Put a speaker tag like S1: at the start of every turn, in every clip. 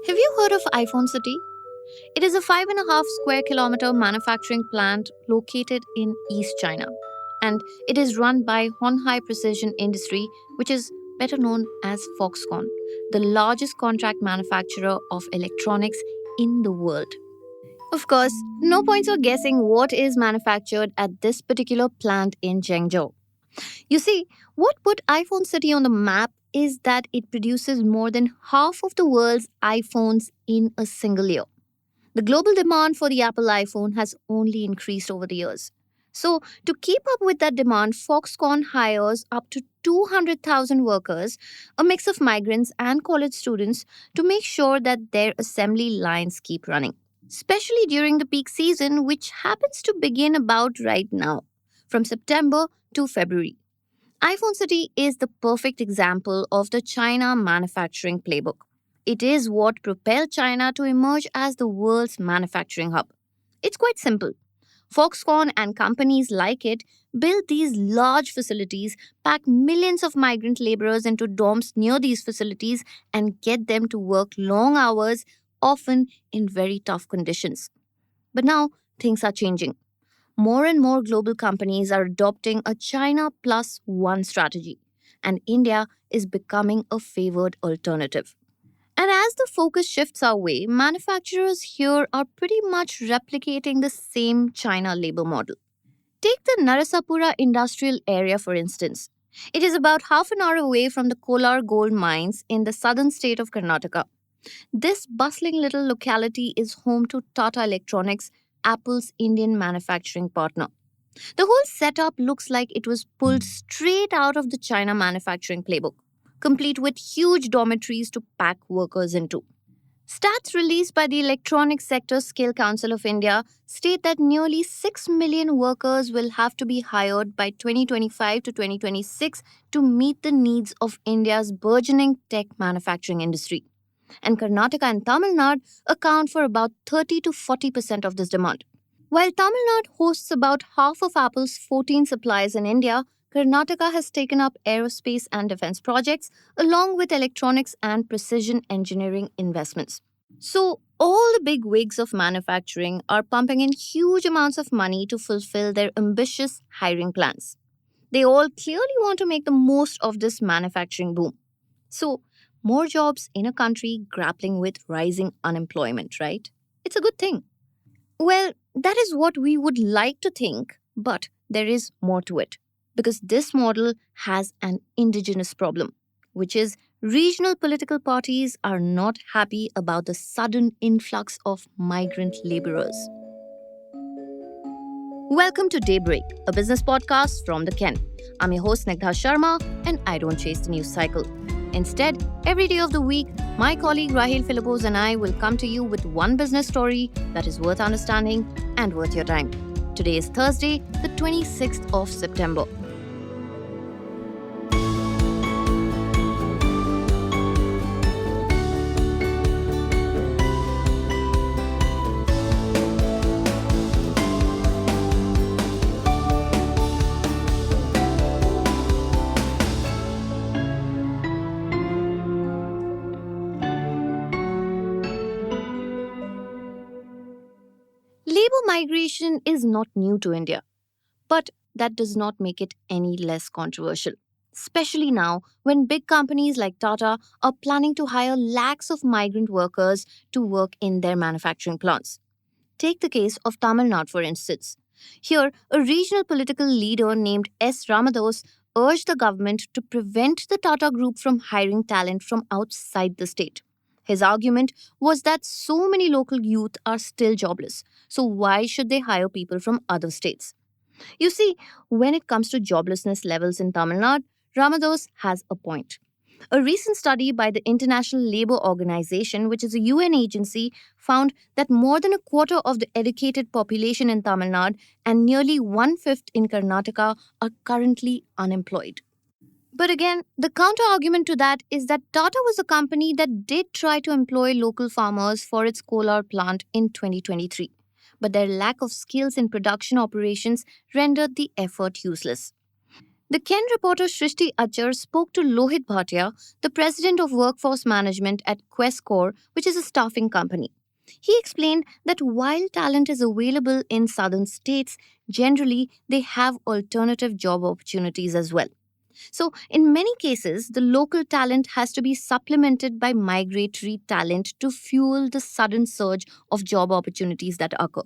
S1: Have you heard of iPhone City? It is a 5.5 square kilometer manufacturing plant located in East China. And it is run by Honhai Precision Industry, which is better known as Foxconn, the largest contract manufacturer of electronics in the world. Of course, no points for guessing what is manufactured at this particular plant in Zhengzhou. You see, what put iPhone City on the map is that it produces more than half of the world's iPhones in a single year. The global demand for the Apple iPhone has only increased over the years. So, to keep up with that demand, Foxconn hires up to 200,000 workers, a mix of migrants and college students, to make sure that their assembly lines keep running, especially during the peak season, which happens to begin about right now, from September to February. iPhone City is the perfect example of the China manufacturing playbook. It is what propelled China to emerge as the world's manufacturing hub. It's quite simple. Foxconn and companies like it build these large facilities, pack millions of migrant laborers into dorms near these facilities, and get them to work long hours, often in very tough conditions. But now things are changing. More and more global companies are adopting a China plus one strategy, and India is becoming a favored alternative. And as the focus shifts our way, manufacturers here are pretty much replicating the same China labor model. Take the Narasapura industrial area for instance. It is about half an hour away from the Kolar gold mines in the southern state of Karnataka. This bustling little locality is home to Tata Electronics, Apple's Indian manufacturing partner. The whole setup looks like it was pulled straight out of the China manufacturing playbook, complete with huge dormitories to pack workers into. Stats released by the Electronics Sector Skill Council of India state that nearly 6 million workers will have to be hired by 2025 to 2026 to meet the needs of India's burgeoning tech manufacturing industry. And Karnataka and Tamil Nadu account for about 30 to 40% of this demand. While Tamil Nadu hosts about half of Apple's 14 suppliers in India, Karnataka has taken up aerospace and defense projects along with electronics and precision engineering investments. So, all the big wigs of manufacturing are pumping in huge amounts of money to fulfill their ambitious hiring plans. They all clearly want to make the most of this manufacturing boom. So, more jobs in a country grappling with rising unemployment, right? It's a good thing. Well, that is what we would like to think, but there is more to it. Because this model has an indigenous problem, which is regional political parties are not happy about the sudden influx of migrant laborers. Welcome to Daybreak, a business podcast from the Ken. I'm your host Snigdha Sharma, and I don't chase the news cycle. Instead, every day of the week, my colleague Rahel Philippos and I will come to you with one business story that is worth understanding and worth your time. Today is Thursday, the 26th of September. Labor migration is not new to India, but that does not make it any less controversial. Especially now, when big companies like Tata are planning to hire lakhs of migrant workers to work in their manufacturing plants. Take the case of Tamil Nadu, for instance. Here, a regional political leader named S. Ramados urged the government to prevent the Tata Group from hiring talent from outside the state. His argument was that so many local youth are still jobless, so why should they hire people from other states? You see, when it comes to joblessness levels in Tamil Nadu, Ramados has a point. A recent study by the International Labour Organization, which is a UN agency, found that more than a quarter of the educated population in Tamil Nadu and nearly one-fifth in Karnataka are currently unemployed. But again, the counter argument to that is that Tata was a company that did try to employ local farmers for its Kolar plant in 2023. But their lack of skills in production operations rendered the effort useless. The Ken reporter Shrishti Achar spoke to Lohit Bhatia, the president of workforce management at Questcore, which is a staffing company. He explained that while talent is available in southern states, generally they have alternative job opportunities as well. So, in many cases, the local talent has to be supplemented by migratory talent to fuel the sudden surge of job opportunities that occur.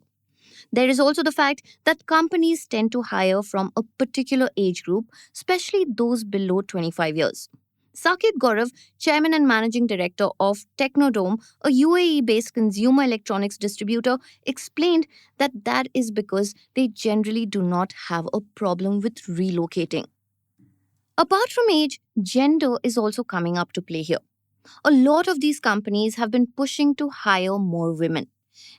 S1: There is also the fact that companies tend to hire from a particular age group, especially those below 25 years. Sakit Gaurav, chairman and managing director of Technodome, a UAE based consumer electronics distributor, explained that is because they generally do not have a problem with relocating. Apart from age, gender is also coming up to play here. A lot of these companies have been pushing to hire more women.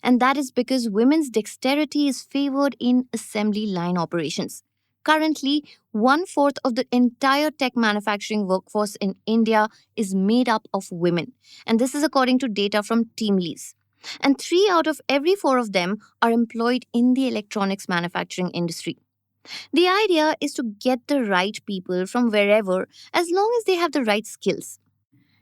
S1: And that is because women's dexterity is favored in assembly line operations. Currently, one fourth of the entire tech manufacturing workforce in India is made up of women. And this is according to data from TeamLease. And 3 out of every 4 of them are employed in the electronics manufacturing industry. The idea is to get the right people from wherever as long as they have the right skills.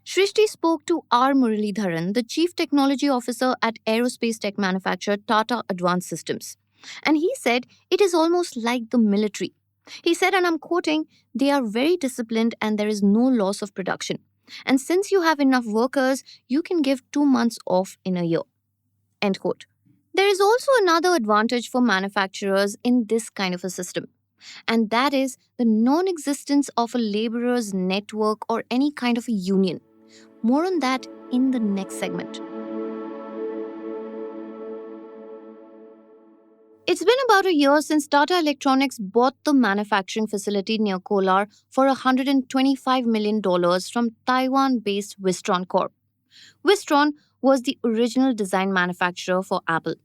S1: Shrishti spoke to R. Muralidharan, the Chief Technology Officer at aerospace tech manufacturer Tata Advanced Systems. And he said it is almost like the military. He said, and I'm quoting, they are very disciplined and there is no loss of production. And since you have enough workers, you can give 2 months off in a year. End quote. There is also another advantage for manufacturers in this kind of a system, and that is the non existence of a laborer's network or any kind of a union. More on that in the next segment. It's been about a year since Tata Electronics bought the manufacturing facility near Kolar for $125 million from Taiwan-based Wistron Corp. Wistron was the original design manufacturer for Apple.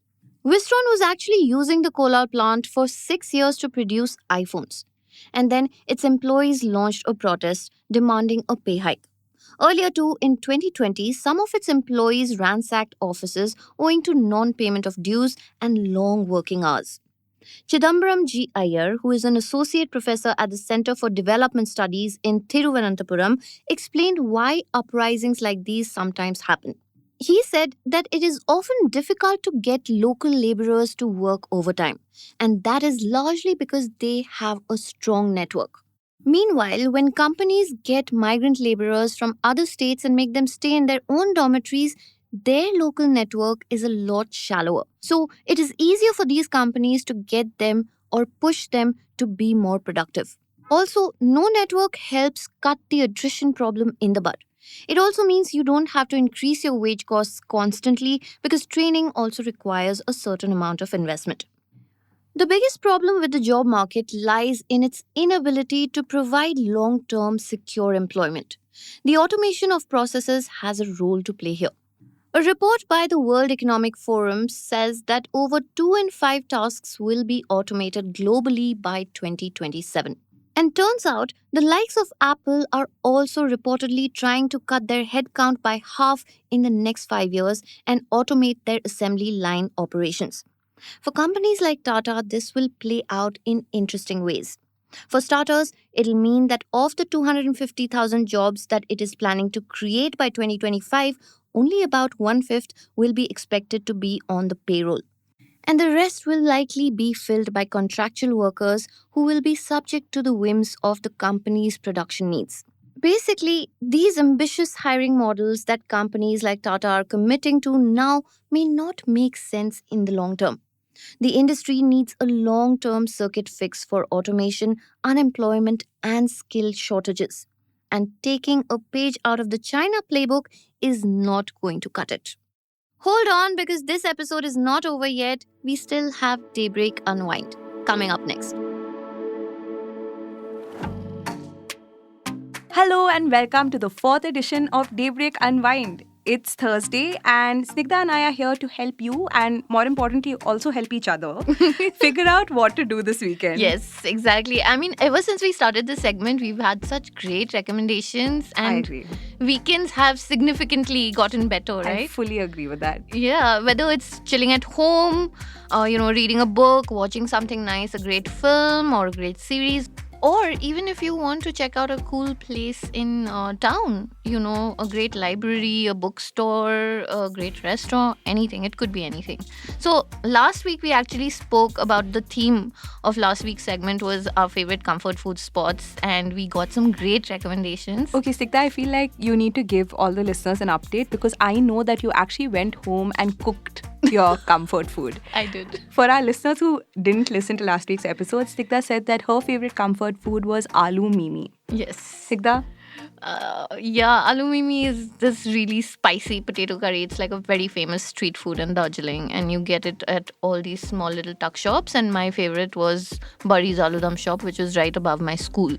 S1: Wistron was actually using the Kolar plant for 6 years to produce iPhones. And then its employees launched a protest demanding a pay hike. Earlier too, in 2020, some of its employees ransacked offices owing to non-payment of dues and long working hours. Chidambaram G. Iyer, who is an associate professor at the Center for Development Studies in Thiruvananthapuram, explained why uprisings like these sometimes happen. He said that it is often difficult to get local laborers to work overtime, and that is largely because they have a strong network. Meanwhile, when companies get migrant laborers from other states and make them stay in their own dormitories, their local network is a lot shallower. So it is easier for these companies to get them or push them to be more productive. Also, no network helps cut the attrition problem in the bud. It also means you don't have to increase your wage costs constantly because training also requires a certain amount of investment. The biggest problem with the job market lies in its inability to provide long-term secure employment. The automation of processes has a role to play here. A report by the World Economic Forum says that over 2 in 5 tasks will be automated globally by 2027. And turns out, the likes of Apple are also reportedly trying to cut their headcount by half in the next 5 years and automate their assembly line operations. For companies like Tata, this will play out in interesting ways. For starters, it'll mean that of the 250,000 jobs that it is planning to create by 2025, only about 1/5 will be expected to be on the payroll. And the rest will likely be filled by contractual workers who will be subject to the whims of the company's production needs. Basically, these ambitious hiring models that companies like Tata are committing to now may not make sense in the long term. The industry needs a long-term circuit fix for automation, unemployment, and skill shortages. And taking a page out of the China playbook is not going to cut it. Hold on, because this episode is not over yet. We still have Daybreak Unwind coming up next.
S2: Hello and welcome to the 4th edition of Daybreak Unwind. It's Thursday and Snigdha and I are here to help you and more importantly also help each other figure out what to do this weekend.
S1: Yes, exactly. I mean, ever since we started this segment, we've had such great recommendations
S2: I
S1: and
S2: agree.
S1: weekends have significantly gotten better, right?
S2: I fully agree with that.
S1: Yeah, whether it's chilling at home, reading a book, watching something nice, a great film or a great series. Or even if you want to check out a cool place in town, a great library, a bookstore, a great restaurant, anything. It could be anything. So last week we actually spoke about the theme of last week's segment was our favorite comfort food spots, and we got some great recommendations.
S2: Okay, Sikta, I feel like you need to give all the listeners an update because I know that you actually went home and cooked your comfort food.
S1: I did.
S2: For our listeners who didn't listen to last week's episode, Sikta said that her favorite comfort food was aloo mimi.
S1: Yes.
S2: Sikta?
S1: Yeah, aloo mimi is this really spicy potato curry. It's like a very famous street food in Darjeeling, and you get it at all these small little tuck shops. And my favorite was Bari's Aloo Dum shop, which was right above my school.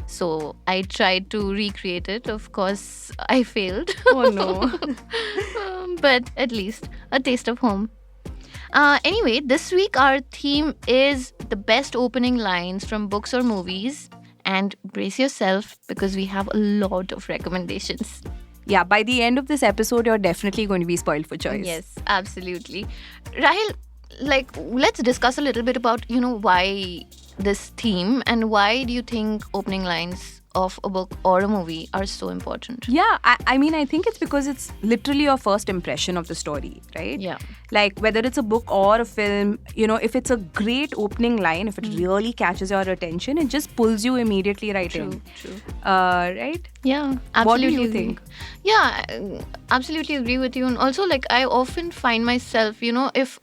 S1: So I tried to recreate it. Of course, I failed.
S2: Oh no.
S1: But at least a taste of home. Anyway, this week our theme is the best opening lines from books or movies. And brace yourself because we have a lot of recommendations.
S2: Yeah, by the end of this episode, you're definitely going to be spoiled for choice.
S1: Yes, absolutely. Rahil, let's discuss a little bit about, why this theme and why do you think opening lines of a book or a movie are so important?
S2: Yeah, I mean, I think it's because it's literally your first impression of the story, right?
S1: Yeah.
S2: Like whether it's a book or a film, if it's a great opening line, if it really catches your attention, it just pulls you immediately right in.
S1: True.
S2: Right?
S1: Yeah, absolutely.
S2: What do you
S1: agree.
S2: think?
S1: Yeah, absolutely agree with you. And also, I often find myself, if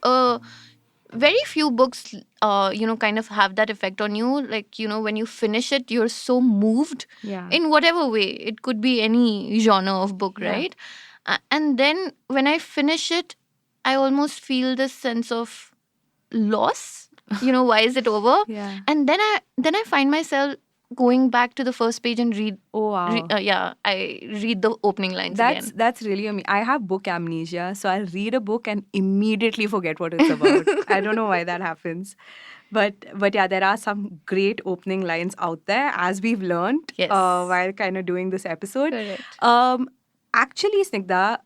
S1: very few books, kind of have that effect on you. Like, when you finish it, you're so moved
S2: Yeah.
S1: in whatever way. It could be any genre of book,
S2: Yeah.
S1: right? And then when I finish it, I almost feel this sense of loss. Why is it over?
S2: Yeah.
S1: And then I find myself going back to the first page and read.
S2: Oh wow.
S1: I read the opening lines again.
S2: That's really amazing. I have book amnesia, so I'll read a book and immediately forget what it's about. I don't know why that happens. But yeah, there are some great opening lines out there, as we've learned
S1: Yes.
S2: while kind of doing this episode.
S1: Correct.
S2: Actually, Snigdha,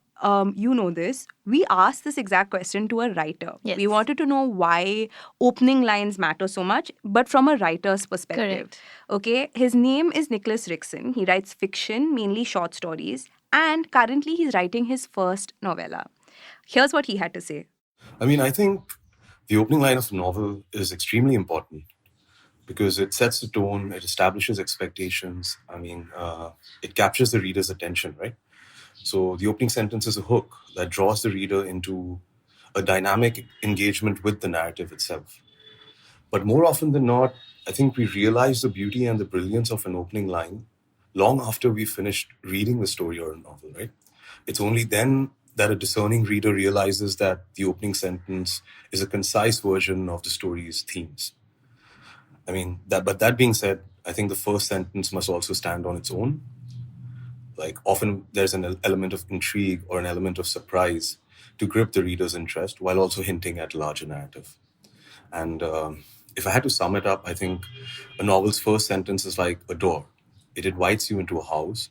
S2: you know this. We asked this exact question to a writer.
S1: Yes.
S2: We wanted to know why opening lines matter so much, but from a writer's perspective.
S1: Correct.
S2: Okay, his name is Nicholas Rickson. He writes fiction, mainly short stories, and currently he's writing his first novella. Here's what he had to say.
S3: I mean, I think the opening line of a novel is extremely important because it sets the tone, it establishes expectations. I mean, it captures the reader's attention, right? So the opening sentence is a hook that draws the reader into a dynamic engagement with the narrative itself. But more often than not, I think we realize the beauty and the brilliance of an opening line long after we've finished reading the story or a novel, right? It's only then that a discerning reader realizes that the opening sentence is a concise version of the story's themes. I mean, but that being said, I think the first sentence must also stand on its own. Like often there's an element of intrigue or an element of surprise to grip the reader's interest while also hinting at larger narrative. And if I had to sum it up, I think a novel's first sentence is like a door. It invites you into a house,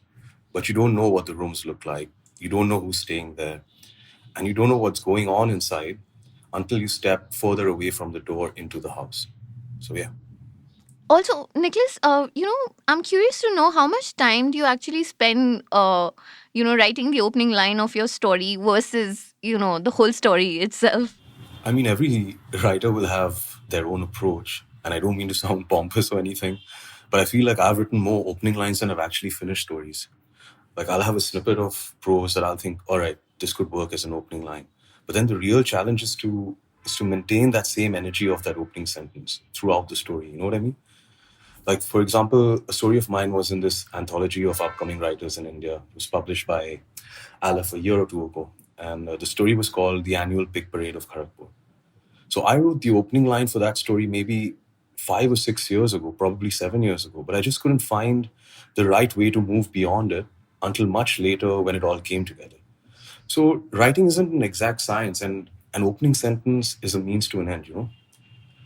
S3: but you don't know what the rooms look like. You don't know who's staying there. And you don't know what's going on inside until you step further away from the door into the house. So, yeah.
S1: Also, Nicholas, I'm curious to know how much time do you actually spend, writing the opening line of your story versus, the whole story itself?
S3: I mean, every writer will have their own approach. And I don't mean to sound pompous or anything, but I feel like I've written more opening lines than I've actually finished stories. Like I'll have a snippet of prose that I'll think, all right, this could work as an opening line. But then the real challenge is to maintain that same energy of that opening sentence throughout the story. You know what I mean? Like, for example, a story of mine was in this anthology of upcoming writers in India. It was published by Aleph a year or two ago. And the story was called The Annual Pig Parade of Kharagpur. So I wrote the opening line for that story maybe 5 or 6 years ago, probably 7 years ago. But I just couldn't find the right way to move beyond it until much later when it all came together. So writing isn't an exact science, and an opening sentence is a means to an end,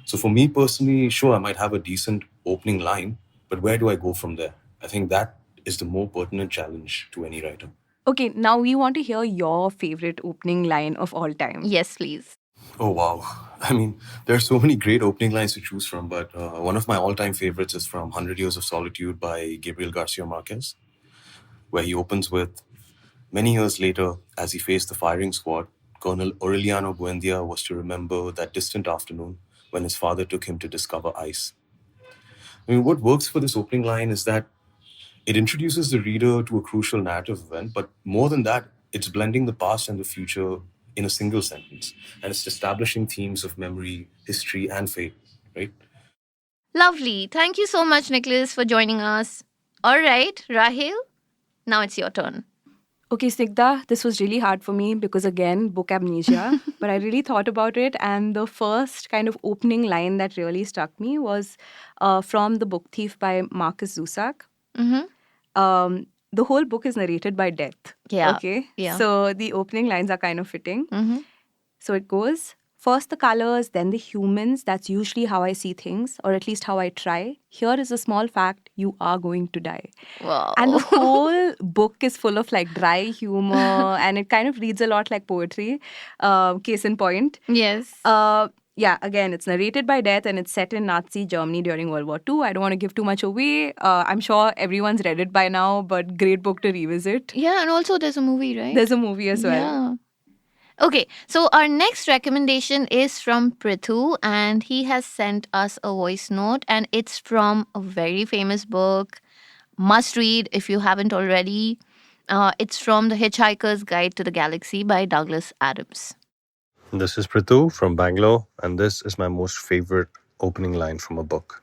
S3: So for me personally, sure, I might have a decent opening line, but where do I go from there? I think that is the more pertinent challenge to any writer.
S2: Okay, now we want to hear your favorite opening line of all time.
S1: Yes, please.
S3: Oh, wow. I mean, there are so many great opening lines to choose from, but one of my all time favorites is from 100 Years of Solitude by Gabriel Garcia Marquez, where he opens with many years later, as he faced the firing squad, Colonel Aureliano Buendia was to remember that distant afternoon when his father took him to discover ice. I mean, what works for this opening line is that it introduces the reader to a crucial narrative event, but more than that, it's blending the past and the future in a single sentence. And it's establishing themes of memory, history, and fate, right?
S1: Lovely. Thank you so much, Nicholas, for joining us. All right, Rahil, now it's your turn.
S2: Okay, Snigdha, this was really hard for me because, again, book amnesia. But I really thought about it, and the first kind of opening line that really struck me was from The Book Thief by Marcus Zusak.
S1: Mm-hmm.
S2: The whole book is narrated by death.
S1: Yeah.
S2: Okay.
S1: Yeah.
S2: So the opening lines are kind of fitting.
S1: Mm-hmm.
S2: So it goes first the colors, then the humans. That's usually how I see things, or at least how I try. Here is a small fact: you are going to die.
S1: Wow.
S2: And the whole book is full of like dry humor, and it kind of reads a lot like poetry. Case in point.
S1: Yes.
S2: Yeah, again, it's narrated by death and it's set in Nazi Germany during World War II. I don't want to give too much away. I'm sure everyone's read it by now, but great book to revisit.
S1: Yeah, and also there's a movie, right?
S2: There's a movie as well.
S1: Yeah. Okay, so our next recommendation is from Prithu, and he has sent us a voice note, and it's from a very famous book. Must read if you haven't already. It's from The Hitchhiker's Guide to the Galaxy by Douglas Adams.
S4: This is Prithu from Bangalore, and this is my most favorite opening line from a book.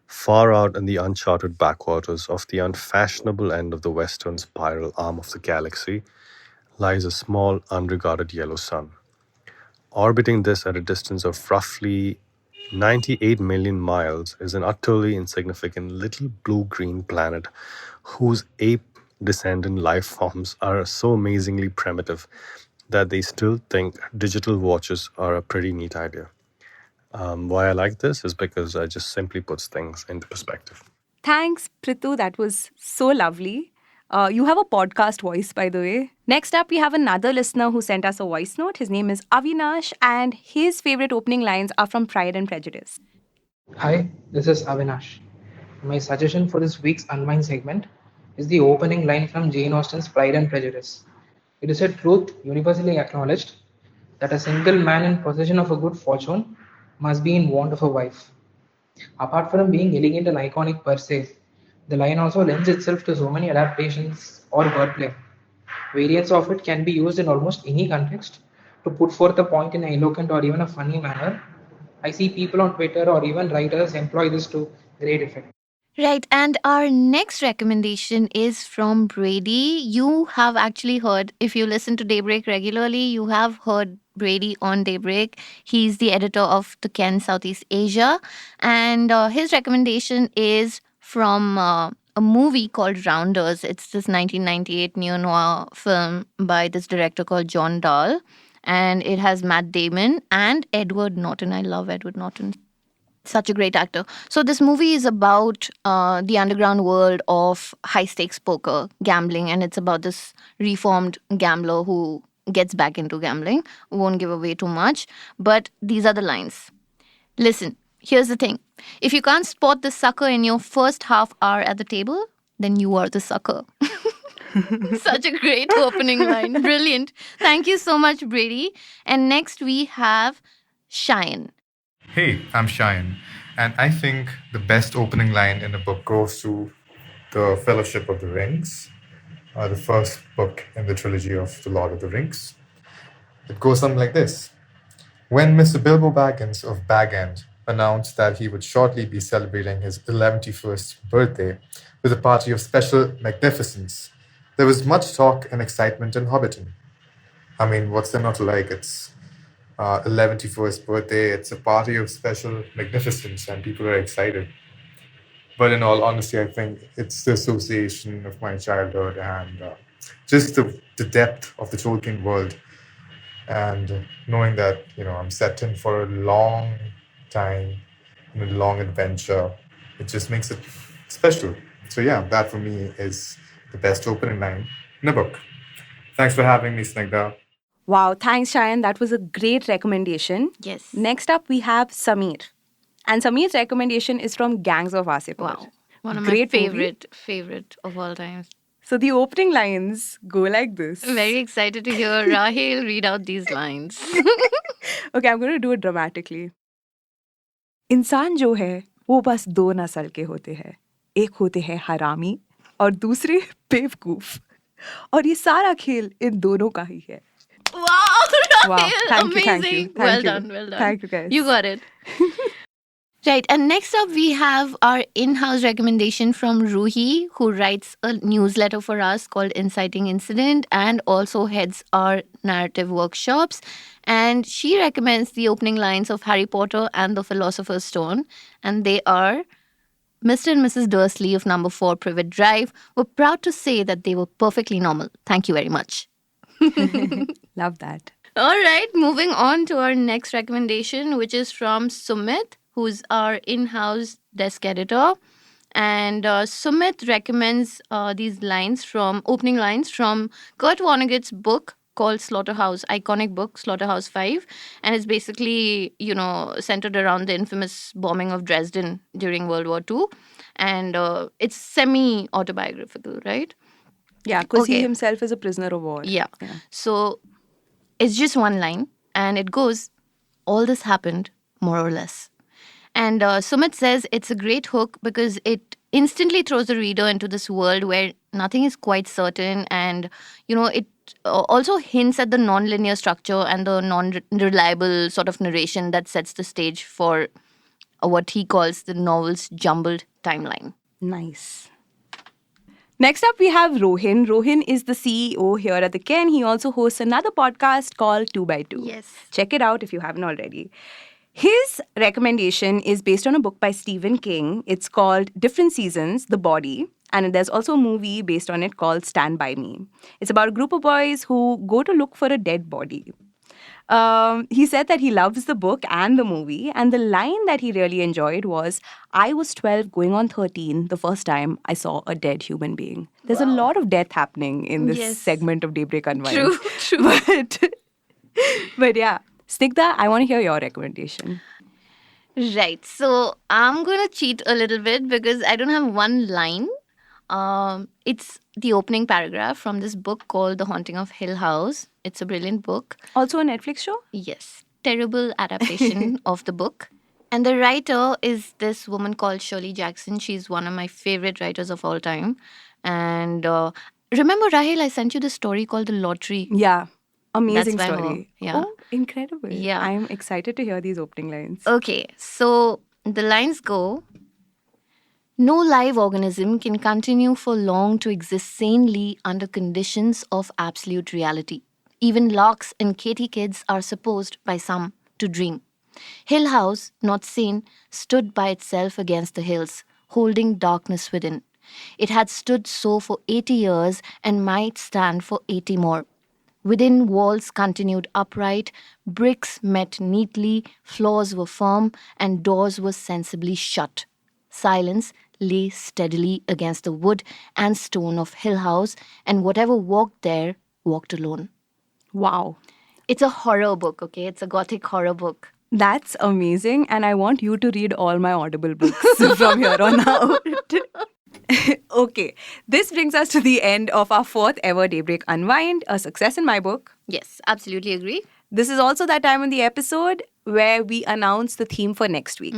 S4: Far out in the uncharted backwaters of the unfashionable end of the western spiral arm of the galaxy lies a small, unregarded yellow sun. Orbiting this at a distance of roughly 98 million miles is an utterly insignificant little blue-green planet whose ape descendant life forms are so amazingly primitive that they still think digital watches are a pretty neat idea. Why I like this is because it just simply puts things into perspective.
S2: Thanks, Prithu. That was so lovely. You have a podcast voice, by the way. Next up, we have another listener who sent us a voice note. His name is Avinash, and his favorite opening lines are from Pride and Prejudice.
S5: Hi, this is Avinash. My suggestion for this week's Unwind segment is the opening line from Jane Austen's Pride and Prejudice. It is a truth universally acknowledged that a single man in possession of a good fortune must be in want of a wife. Apart from being elegant and iconic per se, the line also lends itself to so many adaptations or wordplay. Variants of it can be used in almost any context to put forth a point in an eloquent or even a funny manner. I see people on Twitter or even writers employ this to great effect.
S1: Right, and our next recommendation is from Brady. You have actually heard, if you listen to Daybreak regularly, you have heard Brady on Daybreak. He's the editor of the Ken Southeast Asia, and his recommendation is from a movie called Rounders. It's this 1998 neo noir film by this director called John Dahl, and it has Matt Damon and Edward Norton. I love Edward Norton, such a great actor. So this movie is about the underground world of high stakes poker gambling, and it's about this reformed gambler who gets back into gambling. Won't give away too much, but these are the lines. Listen, here's the thing: if you can't spot the sucker in your first half hour at the table, then you are the sucker. Such a great opening line. Brilliant. Thank you so much, Brady. And next we have Cheyenne.
S6: Hey, I'm Cheyenne, and I think the best opening line in a book goes to The Fellowship of the Rings, the first book in the trilogy of The Lord of the Rings. It goes something like this. When Mr. Bilbo Baggins of Bag End announced that he would shortly be celebrating his 11th birthday with a party of special magnificence, there was much talk and excitement in Hobbiton. I mean, what's there not to like? It's 11th birthday, it's a party of special magnificence, and people are excited. But in all honesty, I think it's the association of my childhood and just the depth of the Tolkien world, and knowing that I'm set in for a long time and a long adventure. It just makes it special. So yeah, that for me is the best opening line in a book. Thanks for having me, Snigdha.
S2: Wow, thanks, Shayan. That was a great recommendation.
S1: Yes.
S2: Next up, we have Sameer. And Sameer's recommendation is from Gangs of Wasseypur.
S1: Wow. One of my
S2: Great movie.
S1: favorite of all time.
S2: So the opening lines go like this.
S1: I'm very excited to hear Rahil read out these lines.
S2: Okay, I'm going to do it dramatically. इंसान जो है वो बस दो नस्ल के होते हैं, एक होते हैं हरामी और दूसरे बेवकूफ, और ये सारा खेल इन दोनों का ही है.
S1: Wow, Rahil,
S2: Wow, thank you,
S1: amazing.
S2: thank you,
S1: Well
S2: thank you.
S1: done, well done.
S2: Thank you, guys.
S1: You got it. Right, and next up we have our in-house recommendation from Ruhi, who writes a newsletter for us called Inciting Incident and also heads our narrative workshops. And she recommends the opening lines of Harry Potter and the Philosopher's Stone. And they are, Mr. and Mrs. Dursley of number 4 Privet Drive were proud to say that they were perfectly normal. Thank you very much.
S2: Love that.
S1: All right, moving on to our next recommendation, which is from Sumit, who's our in-house desk editor. And Sumit recommends these opening lines from Kurt Vonnegut's book called Slaughterhouse, iconic book, Slaughterhouse 5. And it's basically, centered around the infamous bombing of Dresden during World War II. And it's semi-autobiographical, right?
S2: Yeah, because he
S1: Okay.
S2: himself is a prisoner of war.
S1: Yeah. So it's just one line and it goes, all this happened, more or less. And Sumit says it's a great hook because it instantly throws the reader into this world where nothing is quite certain. And, it also hints at the non-linear structure and the non-reliable sort of narration that sets the stage for what he calls the novel's jumbled timeline.
S2: Nice. Next up, we have Rohin. Rohin is the CEO here at the Ken. He also hosts another podcast called 2x2.
S1: Yes.
S2: Check it out if you haven't already. His recommendation is based on a book by Stephen King. It's called Different Seasons, The Body. And there's also a movie based on it called Stand By Me. It's about a group of boys who go to look for a dead body. He said that he loves the book and the movie. And the line that he really enjoyed was, I was 12 going on 13 the first time I saw a dead human being. There's a lot of death happening in this
S1: Yes.
S2: segment of Daybreak Unwind.
S1: True.
S2: But yeah, Snigdha, I want to hear your recommendation.
S1: Right. So I'm going to cheat a little bit because I don't have one line. It's the opening paragraph from this book called The Haunting of Hill House. It's a brilliant book.
S2: Also a Netflix show?
S1: Yes. Terrible adaptation of the book. And the writer is this woman called Shirley Jackson. She's one of my favorite writers of all time. And remember, Rahil, I sent you the story called The Lottery.
S2: Yeah. Amazing
S1: That's by
S2: story.
S1: her. Yeah.
S2: Oh, incredible.
S1: Yeah.
S2: I'm excited to hear these opening lines.
S1: Okay, so the lines go, no live organism can continue for long to exist sanely under conditions of absolute reality. Even larks and katykids are supposed by some to dream. Hill House, not sane, stood by itself against the hills, holding darkness within. It had stood so for 80 years and might stand for 80 more. Within, walls continued upright, bricks met neatly, floors were firm, and doors were sensibly shut. Silence lay steadily against the wood and stone of Hill House, and whatever walked there walked alone.
S2: Wow.
S1: It's a horror book, okay? It's a gothic horror book.
S2: That's amazing. And I want you to read all my Audible books from here on out. Okay, this brings us to the end of our 4th ever Daybreak Unwind, a success in my book.
S1: Yes, absolutely agree.
S2: This is also that time in the episode where we announce the theme for next week.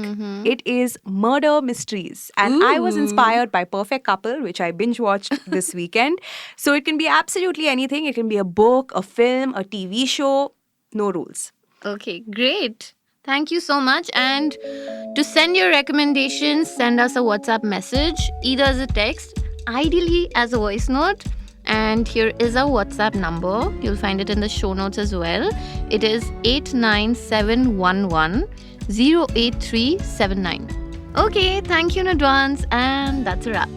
S2: It is murder mysteries. And I was inspired by Perfect Couple, which I binge watched this weekend. So it can be absolutely anything. It can be a book, a film, a TV show. No rules.
S1: Okay, great. Thank you so much. And to send your recommendations, send us a WhatsApp message, either as a text, ideally as a voice note. And here is our WhatsApp number. You'll find it in the show notes as well. It is 89711 08379. Okay, thank you in advance. And that's a wrap.